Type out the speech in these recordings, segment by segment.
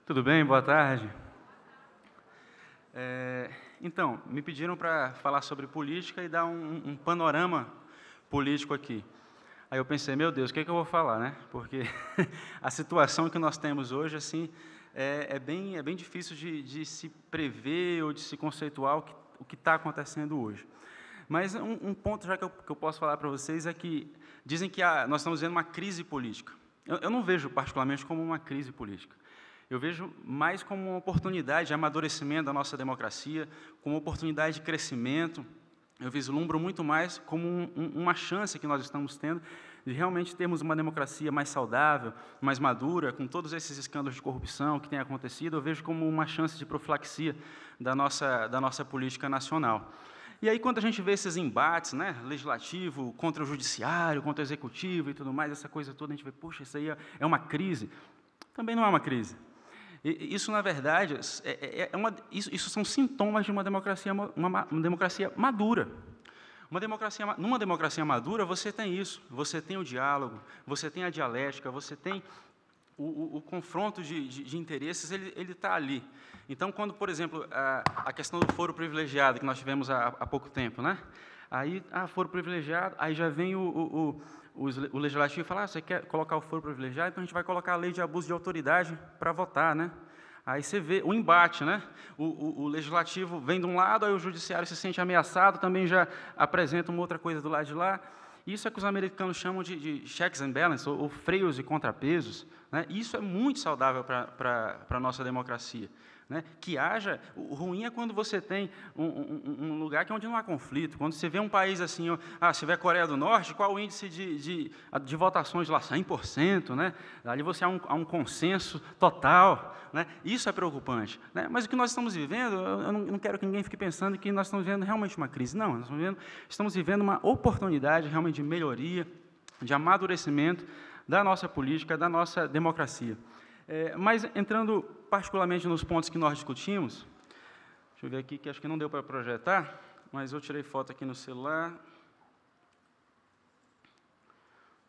Tudo bem? Boa tarde. Então, me pediram para falar sobre política e dar um panorama político aqui. Aí eu pensei, meu Deus, o que é que eu vou falar, né? Porque a situação que nós temos hoje, assim, é bem difícil de se prever ou de se conceituar o que está acontecendo hoje. Mas um ponto já que eu posso falar para vocês é que dizem que nós estamos vivendo uma crise política. Eu não vejo particularmente como uma crise política. Eu vejo mais como uma oportunidade de amadurecimento da nossa democracia, como uma oportunidade de crescimento. Eu vislumbro muito mais como uma chance que nós estamos tendo de realmente termos uma democracia mais saudável, mais madura, com todos esses escândalos de corrupção que têm acontecido. Eu vejo como uma chance de profilaxia da nossa política nacional. E aí, quando a gente vê esses embates, né, legislativo contra o judiciário, contra o executivo e tudo mais, essa coisa toda, a gente vê, puxa, isso aí é uma crise. Também não é uma crise. Isso, na verdade, isso são sintomas de uma democracia madura. Numa democracia madura, você tem isso. Você tem o diálogo, você tem a dialética, você tem o confronto de interesses, ele está ali. Então, quando, por exemplo, a questão do foro privilegiado, que nós tivemos há pouco tempo, né? Aí, foro privilegiado, aí já vem o legislativo e fala, você quer colocar o foro privilegiado, então a gente vai colocar a lei de abuso de autoridade para votar, né? Aí você vê o embate, né? O legislativo vem de um lado, aí o judiciário se sente ameaçado, também já apresenta uma outra coisa do lado de lá. Isso é que os americanos chamam de checks and balances, ou freios e contrapesos, né? Isso é muito saudável para a nossa democracia. Né? Que haja, o ruim é quando você tem um lugar onde não há conflito, quando você vê um país assim, se vê a Coreia do Norte, qual o índice de votações lá? 100%, né? Ali você há um consenso total, né? Isso é preocupante. Né? Mas o que nós estamos vivendo, eu não quero que ninguém fique pensando que nós estamos vivendo realmente uma crise. Não, nós estamos vivendo uma oportunidade realmente de melhoria, de amadurecimento da nossa política, da nossa democracia. Mas, entrando particularmente nos pontos que nós discutimos, deixa eu ver aqui, que acho que não deu para projetar, mas eu tirei foto aqui no celular.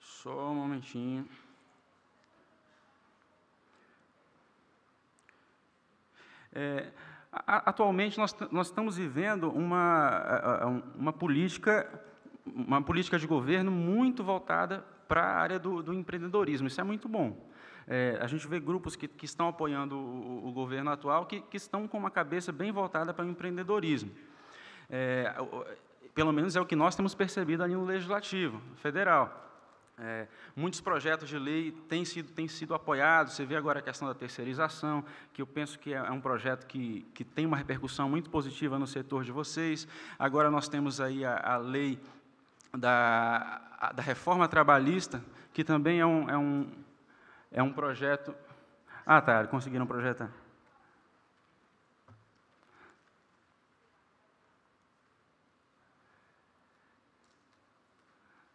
Só um momentinho. Atualmente, nós estamos vivendo uma política de governo muito voltada para a área do empreendedorismo. Isso é muito bom. A gente vê grupos que estão apoiando o governo atual que estão com uma cabeça bem voltada para o empreendedorismo. Pelo menos é o que nós temos percebido ali no Legislativo Federal. Muitos projetos de lei têm sido apoiados. Você vê agora a questão da terceirização, que eu penso que é um projeto que tem uma repercussão muito positiva no setor de vocês. Agora nós temos aí a lei da reforma trabalhista, que também é um projeto... tá, conseguiram projetar.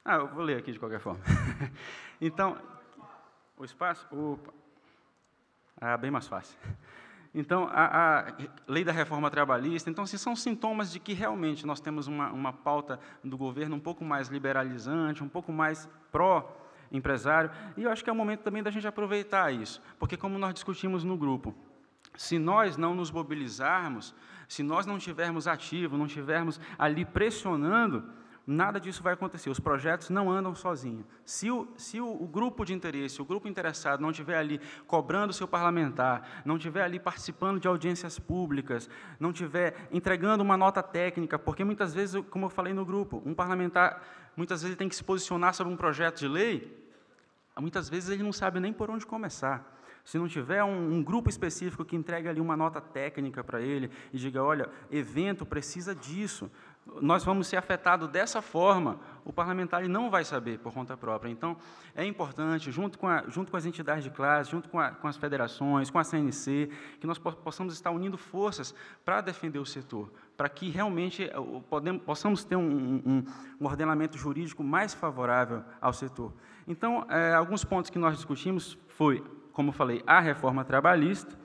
Eu vou ler aqui de qualquer forma. Então, o espaço... bem mais fácil. Então, a lei da reforma trabalhista, então, assim, são sintomas de que realmente nós temos uma pauta do governo um pouco mais liberalizante, um pouco mais pró-empresário, e eu acho que é o momento também da gente aproveitar isso, porque, como nós discutimos no grupo, se nós não nos mobilizarmos, se nós não estivermos ativos, não estivermos ali pressionando, nada disso vai acontecer. Os projetos não andam sozinhos. Se o grupo de interesse, o grupo interessado não estiver ali cobrando o seu parlamentar, não estiver ali participando de audiências públicas, não estiver entregando uma nota técnica, porque muitas vezes, como eu falei no grupo, um parlamentar, muitas vezes, tem que se posicionar sobre um projeto de lei, muitas vezes ele não sabe nem por onde começar. Se não tiver um grupo específico que entregue ali uma nota técnica para ele e diga, olha, evento precisa disso, nós vamos ser afetados dessa forma, o parlamentar ele não vai saber por conta própria. Então, é importante, junto com as entidades de classe, junto com as federações, com a CNC, que nós possamos estar unindo forças para defender o setor, para que realmente possamos ter um ordenamento jurídico mais favorável ao setor. Então, alguns pontos que nós discutimos foi, como eu falei, a reforma trabalhista,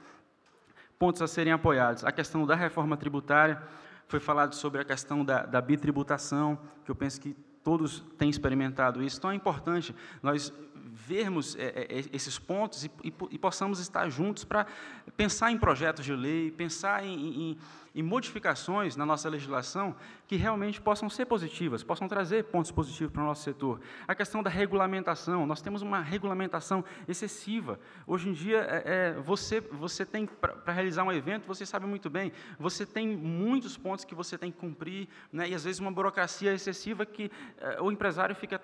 pontos a serem apoiados, a questão da reforma tributária, foi falado sobre a questão da bitributação, que eu penso que todos têm experimentado isso. Então, é importante nós vermos esses pontos e possamos estar juntos para pensar em projetos de lei, pensar em modificações na nossa legislação que realmente possam ser positivas, possam trazer pontos positivos para o nosso setor. A questão da regulamentação, nós temos uma regulamentação excessiva. Hoje em dia, você tem, para realizar um evento, você sabe muito bem, você tem muitos pontos que você tem que cumprir, né, e às vezes uma burocracia excessiva que o empresário fica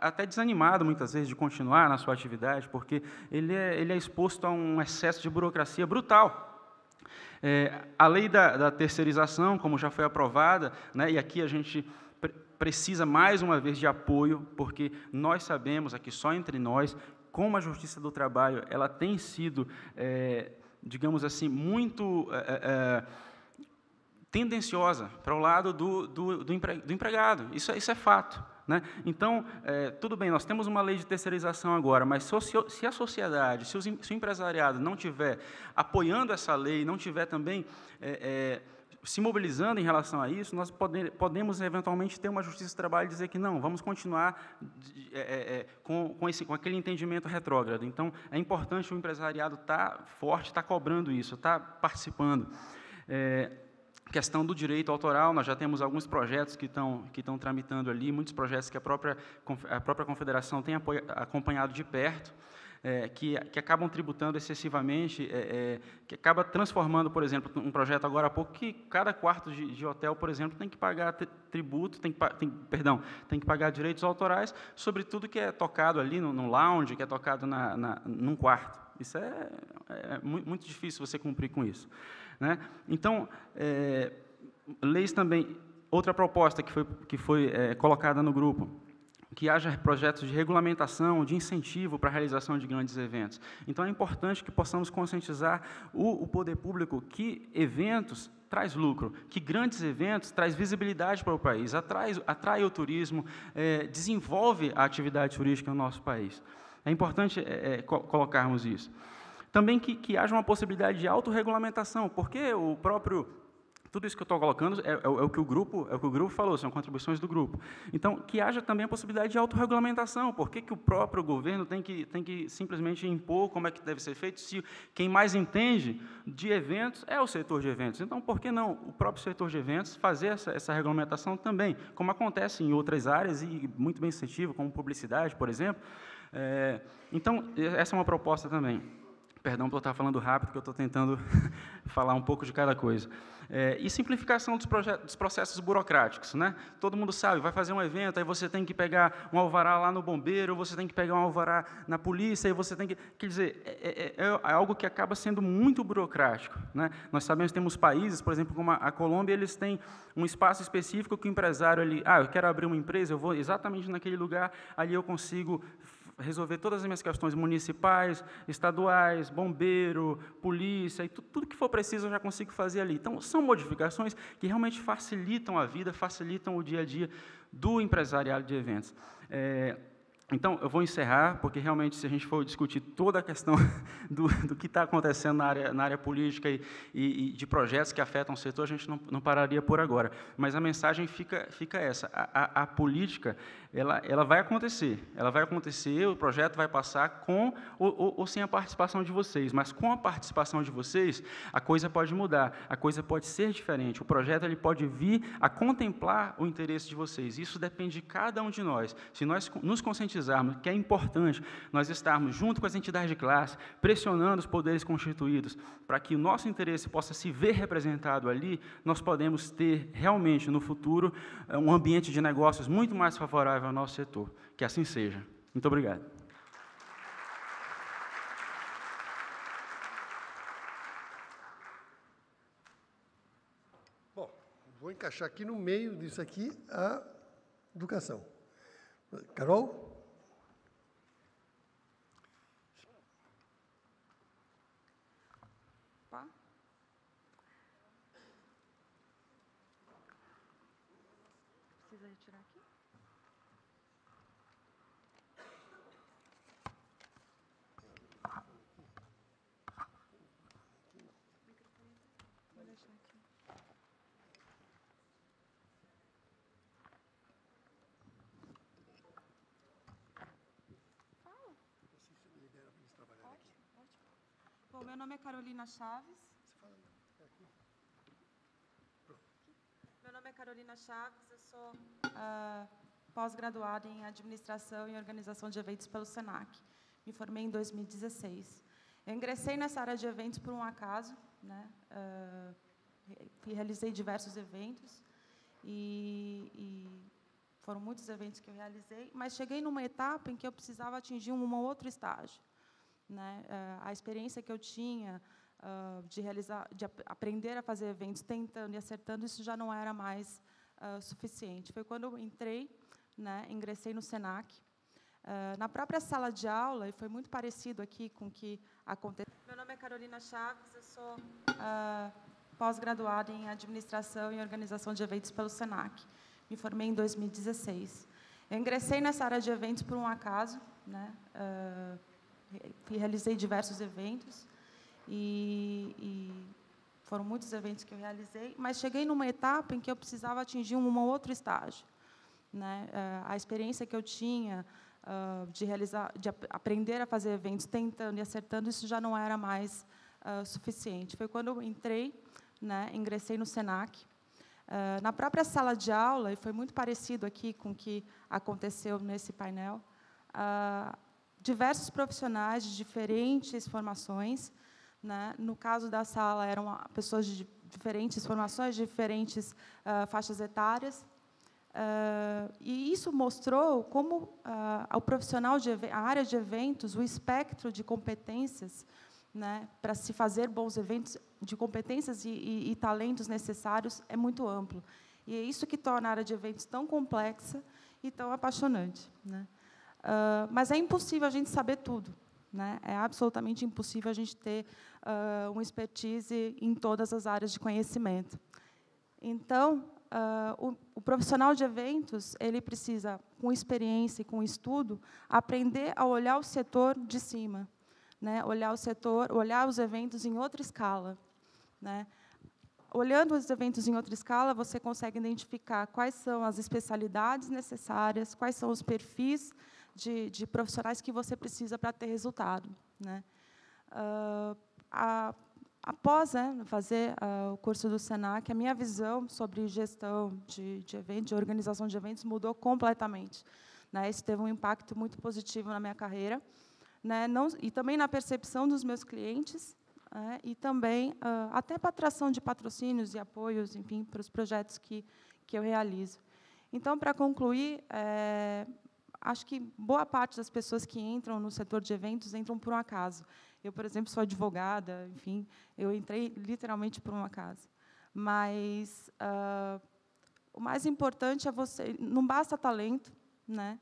até desanimado, muitas vezes, de continuar na sua atividade, porque ele é exposto a um excesso de burocracia brutal. A lei da terceirização, como já foi aprovada, né, e aqui a gente precisa, mais uma vez, de apoio, porque nós sabemos, aqui só entre nós, como a Justiça do Trabalho ela tem sido, digamos assim, muito tendenciosa para o lado do empregado. Isso é fato. Né? Então, tudo bem, nós temos uma lei de terceirização agora, mas se a sociedade, se o empresariado não estiver apoiando essa lei, não estiver também se mobilizando em relação a isso, nós podemos, eventualmente, ter uma justiça do trabalho e dizer que não, vamos continuar com aquele entendimento retrógrado. Então, é importante o empresariado estar forte, estar cobrando isso, estar participando. Questão do direito autoral, nós já temos alguns projetos que estão tramitando ali, muitos projetos que a própria Confederação tem acompanhado de perto, que acabam tributando excessivamente, que acaba transformando, por exemplo, um projeto agora há pouco, que cada quarto de hotel, por exemplo, tem que pagar tributo, tem que pagar direitos autorais sobre tudo que é tocado ali no lounge, que é tocado num quarto. Isso é muito difícil você cumprir com isso. Né? Então, leis também, outra proposta que foi colocada no grupo, que haja projetos de regulamentação, de incentivo para a realização de grandes eventos. Então, é importante que possamos conscientizar o poder público que eventos traz lucro, que grandes eventos traz visibilidade para o país, atrai o turismo, desenvolve a atividade turística no nosso país. É importante colocarmos isso. Também que haja uma possibilidade de autorregulamentação, porque tudo isso que eu estou colocando é o que o grupo falou, são contribuições do grupo. Então, que haja também a possibilidade de autorregulamentação, por que o próprio governo tem que simplesmente impor como é que deve ser feito, se quem mais entende de eventos é o setor de eventos. Então, por que não o próprio setor de eventos fazer essa regulamentação também, como acontece em outras áreas e muito bem incentivo, como publicidade, por exemplo. Então, essa é uma proposta também. Perdão por estar falando rápido, porque eu estou tentando falar um pouco de cada coisa. E simplificação dos processos burocráticos. Né? Todo mundo sabe, vai fazer um evento, aí você tem que pegar um alvará lá no bombeiro, você tem que pegar um alvará na polícia, aí você tem que... Quer dizer, é algo que acaba sendo muito burocrático. Né? Nós sabemos que temos países, por exemplo, como a Colômbia, eles têm um espaço específico que o empresário ali... eu quero abrir uma empresa, eu vou exatamente naquele lugar, ali eu consigo resolver todas as minhas questões municipais, estaduais, bombeiro, polícia, e tudo que for preciso eu já consigo fazer ali. Então, são modificações que realmente facilitam a vida, facilitam o dia a dia do empresariado de eventos. Então, eu vou encerrar, porque realmente, se a gente for discutir toda a questão do que está acontecendo na área política e de projetos que afetam o setor, a gente não pararia por agora. Mas a mensagem fica essa. A política, ela vai acontecer, o projeto vai passar com ou sem a participação de vocês, mas com a participação de vocês, a coisa pode mudar, a coisa pode ser diferente, o projeto ele pode vir a contemplar o interesse de vocês. Isso depende de cada um de nós. Se nós nos conscientizarmos que é importante nós estarmos junto com as entidades de classe, pressionando os poderes constituídos, para que o nosso interesse possa se ver representado ali, nós podemos ter realmente, no futuro, um ambiente de negócios muito mais favorável ao nosso setor. Que assim seja. Muito obrigado. Bom, vou encaixar aqui no meio disso aqui a educação. Carol? Precisa retirar aqui? Vou deixar aqui. Fala. meu nome é Carolina Chaves. Meu nome é Carolina Chaves, eu sou pós-graduada em Administração e Organização de Eventos pelo SENAC. Me formei em 2016. Eu ingressei nessa área de eventos por um acaso, né? Realizei diversos eventos e foram muitos eventos que eu realizei, mas cheguei numa etapa em que eu precisava atingir um outro estágio, né? A experiência que eu tinha de aprender a fazer eventos, tentando e acertando, isso já não era mais suficiente. Foi quando eu entrei, né, ingressei no SENAC, na própria sala de aula, e foi muito parecido aqui com o que aconteceu. Meu nome é Carolina Chaves, eu sou pós-graduada em Administração e Organização de Eventos pelo SENAC. Me formei em 2016. Eu ingressei nessa área de eventos por um acaso, né? Realizei diversos eventos e foram muitos eventos que eu realizei, mas cheguei numa etapa em que eu precisava atingir um outro estágio, né? A experiência que eu tinha de aprender a fazer eventos, tentando e acertando, isso já não era mais suficiente. Foi quando eu entrei, né, ingressei no SENAC, na própria sala de aula, e foi muito parecido aqui com o que aconteceu nesse painel, diversos profissionais de diferentes formações, né? No caso da sala, eram pessoas de diferentes formações, de diferentes faixas etárias, e isso mostrou como o profissional a área de eventos, o espectro de competências, né, para se fazer bons eventos, de competências e talentos necessários, é muito amplo. E é isso que torna a área de eventos tão complexa e tão apaixonante, né? Mas é impossível a gente saber tudo, né? É absolutamente impossível a gente ter uma expertise em todas as áreas de conhecimento. Então, o profissional de eventos, ele precisa, com experiência e com estudo, aprender a olhar o setor de cima, né? Olhar o setor, olhar os eventos em outra escala, né? Olhando os eventos em outra escala, você consegue identificar quais são as especialidades necessárias, quais são os perfis de profissionais que você precisa para ter resultado, né? Após fazer o curso do SENAC, a minha visão sobre gestão de eventos, de organização de eventos, mudou completamente, né? Isso teve um impacto muito positivo na minha carreira, né? E também na percepção dos meus clientes, e também até para a atração de patrocínios e apoios, enfim, para os projetos que eu realizo. Então, para concluir, acho que boa parte das pessoas que entram no setor de eventos entram por um acaso. Eu, por exemplo, sou advogada, enfim, eu entrei literalmente por um acaso. Mas o mais importante é você... Não basta talento, né?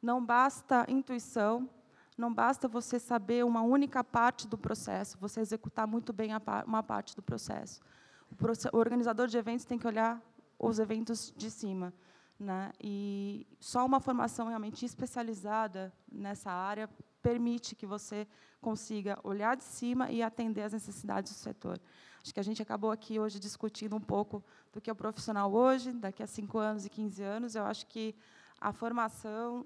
Não basta intuição, não basta você saber uma única parte do processo, você executar muito bem uma parte do processo. O organizador de eventos tem que olhar os eventos de cima, né? E só uma formação realmente especializada nessa área permite que você consiga olhar de cima e atender às necessidades do setor. Acho que a gente acabou aqui hoje discutindo um pouco do que é o profissional hoje, daqui a 5 anos e 15 anos. Eu acho que a formação,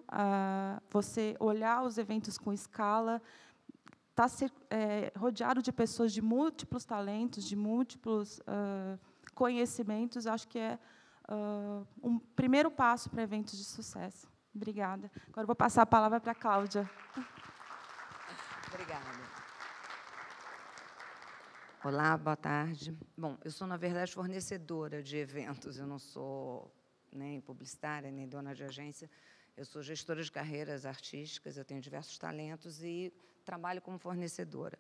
você olhar os eventos com escala, está rodeado de pessoas de múltiplos talentos, de múltiplos conhecimentos, acho que é um primeiro passo para eventos de sucesso. Obrigada. Agora vou passar a palavra para a Cláudia. Obrigada. Olá, boa tarde. Bom, eu sou, na verdade, fornecedora de eventos, eu não sou nem publicitária, nem dona de agência. Eu sou gestora de carreiras artísticas, eu tenho diversos talentos e trabalho como fornecedora.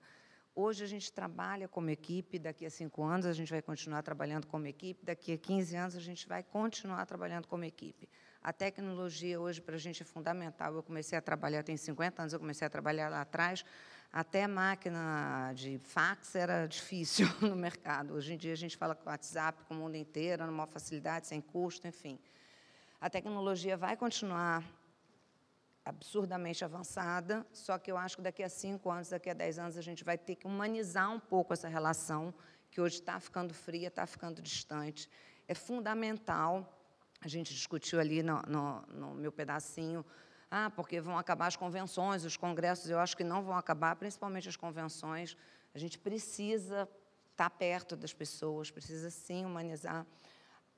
Hoje a gente trabalha como equipe, daqui a 5 anos a gente vai continuar trabalhando como equipe, daqui a 15 anos a gente vai continuar trabalhando como equipe. A tecnologia hoje para a gente é fundamental. Eu comecei a trabalhar, tem 50 anos, eu comecei a trabalhar lá atrás, até máquina de fax era difícil no mercado. Hoje em dia a gente fala com o WhatsApp com o mundo inteiro, numa facilidade, sem custo, enfim. A tecnologia vai continuar absurdamente avançada, só que eu acho que daqui a 5 anos, daqui a 10 anos, a gente vai ter que humanizar um pouco essa relação, que hoje está ficando fria, está ficando distante. É fundamental, a gente discutiu ali no meu pedacinho, porque vão acabar as convenções, os congressos, eu acho que não vão acabar, principalmente as convenções. A gente precisa estar perto das pessoas, precisa, sim, humanizar.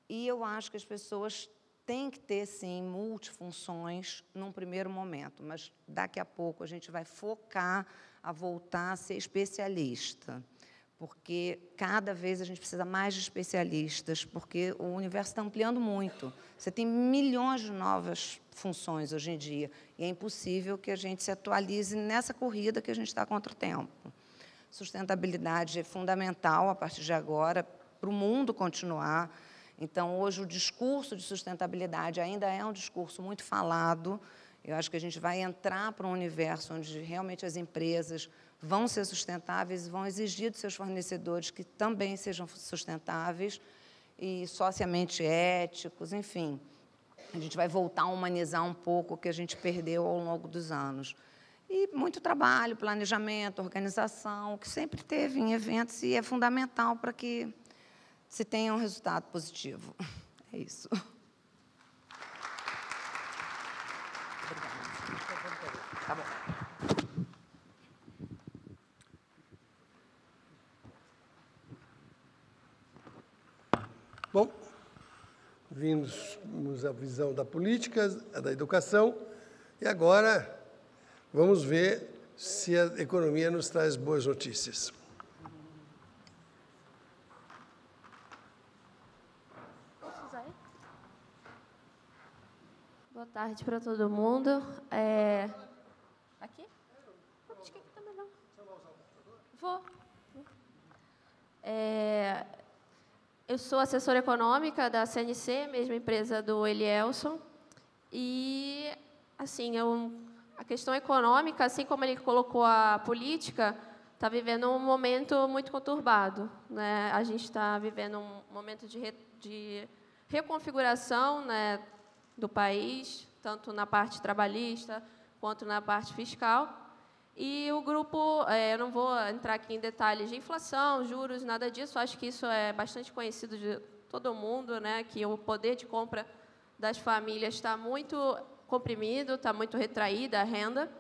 E eu acho que as pessoas têm que ter, sim, multifunções num primeiro momento, mas daqui a pouco a gente vai focar a voltar a ser especialista, porque cada vez a gente precisa mais de especialistas, porque o universo está ampliando muito. Você tem milhões de novas funções hoje em dia, e é impossível que a gente se atualize nessa corrida que a gente está contra o tempo. Sustentabilidade é fundamental, a partir de agora, para o mundo continuar. Então, hoje, o discurso de sustentabilidade ainda é um discurso muito falado. Eu acho que a gente vai entrar para um universo onde realmente as empresas vão ser sustentáveis e vão exigir dos seus fornecedores que também sejam sustentáveis e socialmente éticos, enfim. A gente vai voltar a humanizar um pouco o que a gente perdeu ao longo dos anos. E muito trabalho, planejamento, organização, que sempre teve em eventos e é fundamental para que se tenha um resultado positivo. É isso. Obrigada. Tá bom. Bom, vimos a visão da política, a da educação, e agora vamos ver se a economia nos traz boas notícias. Boa tarde para todo mundo. Aqui? Acho que aqui também não. Vou. Eu sou assessora econômica da CNC, mesma empresa do Elielson. E, assim, a questão econômica, assim como ele colocou a política, está vivendo um momento muito conturbado, né? A gente está vivendo um momento de reconfiguração, né, do país, tanto na parte trabalhista quanto na parte fiscal. E o grupo, eu não vou entrar aqui em detalhes de inflação, juros, nada disso, acho que isso é bastante conhecido de todo mundo, né, que o poder de compra das famílias está muito comprimido, está muito retraída a renda.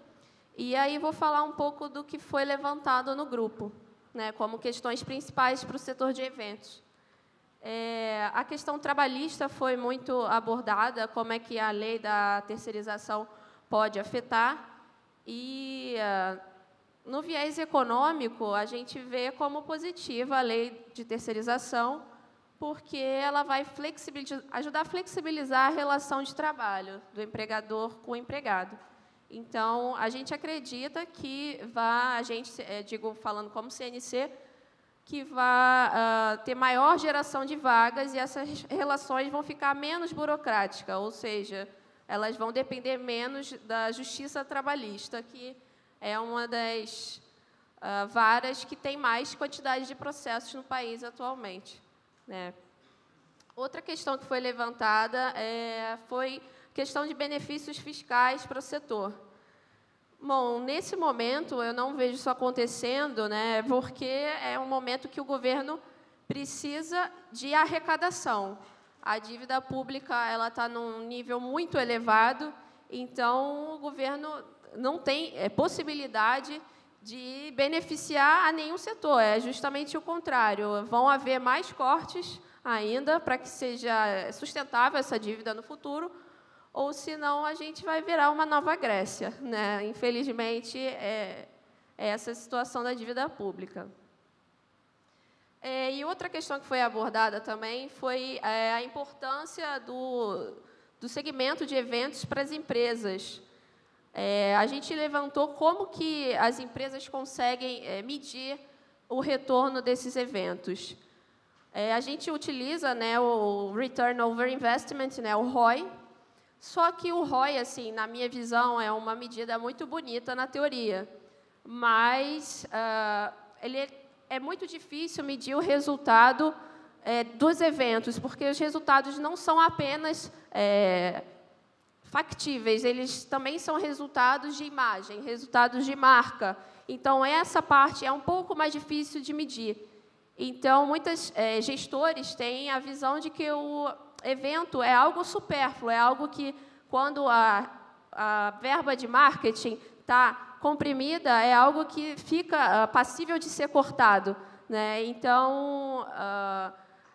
E aí vou falar um pouco do que foi levantado no grupo, né, como questões principais para o setor de eventos. A questão trabalhista foi muito abordada, como é que a lei da terceirização pode afetar. E, no viés econômico, a gente vê como positiva a lei de terceirização, porque ela vai ajudar a flexibilizar a relação de trabalho do empregador com o empregado. Então, a gente acredita que falando como CNC, que vai ter maior geração de vagas e essas relações vão ficar menos burocráticas, ou seja, elas vão depender menos da justiça trabalhista, que é uma das varas que tem mais quantidade de processos no país atualmente, né? Outra questão que foi levantada foi questão de benefícios fiscais para o setor. Bom, nesse momento, eu não vejo isso acontecendo, né, porque é um momento que o governo precisa de arrecadação. A dívida pública está num nível muito elevado, então o governo não tem possibilidade de beneficiar a nenhum setor, é justamente o contrário. Vão haver mais cortes ainda para que seja sustentável essa dívida no futuro, ou senão a gente vai virar uma nova Grécia, né? Infelizmente, é essa a situação da dívida pública. E outra questão que foi abordada também foi a importância do segmento de eventos para as empresas. A gente levantou como que as empresas conseguem medir o retorno desses eventos. A gente utiliza, né, o Return Over Investment, né, o ROI, só que o ROI, assim, na minha visão, é uma medida muito bonita na teoria, mas ele é muito difícil medir o resultado dos eventos, porque os resultados não são apenas factíveis, eles também são resultados de imagem, resultados de marca. Então, essa parte é um pouco mais difícil de medir. Então, muitos gestores têm a visão de que o evento é algo supérfluo, é algo que, quando a verba de marketing está comprimida é algo que fica passível de ser cortado, né? Então,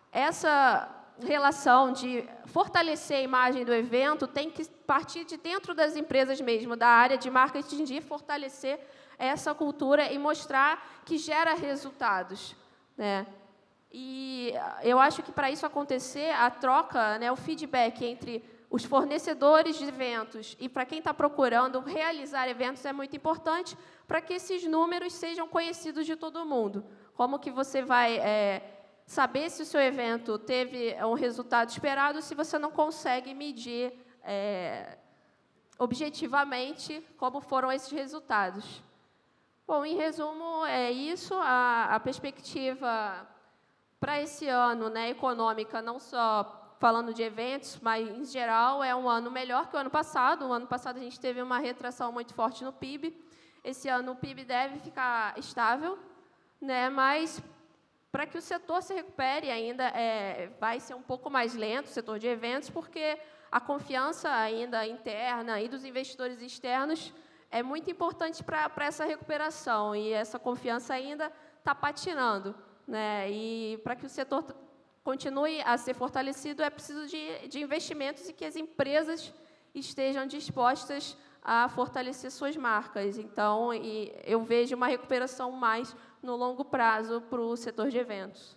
essa relação de fortalecer a imagem do evento tem que partir de dentro das empresas mesmo, da área de marketing, de fortalecer essa cultura e mostrar que gera resultados, né? E eu acho que, para isso acontecer, a troca, né, o feedback entre os fornecedores de eventos e para quem está procurando realizar eventos é muito importante para que esses números sejam conhecidos de todo mundo. Como que você vai saber se o seu evento teve um resultado esperado se você não consegue medir objetivamente como foram esses resultados? Bom, em resumo, é isso. A perspectiva para esse ano, né, econômica, não só falando de eventos, mas, em geral, é um ano melhor que o ano passado. O ano passado a gente teve uma retração muito forte no PIB. Esse ano o PIB deve ficar estável, né, mas, para que o setor se recupere, ainda vai ser um pouco mais lento, o setor de eventos, porque a confiança ainda interna e dos investidores externos é muito importante para essa recuperação, e essa confiança ainda está patinando, né? E para que o setor continue a ser fortalecido, é preciso de investimentos e que as empresas estejam dispostas a fortalecer suas marcas. Então, eu vejo uma recuperação mais no longo prazo para o setor de eventos.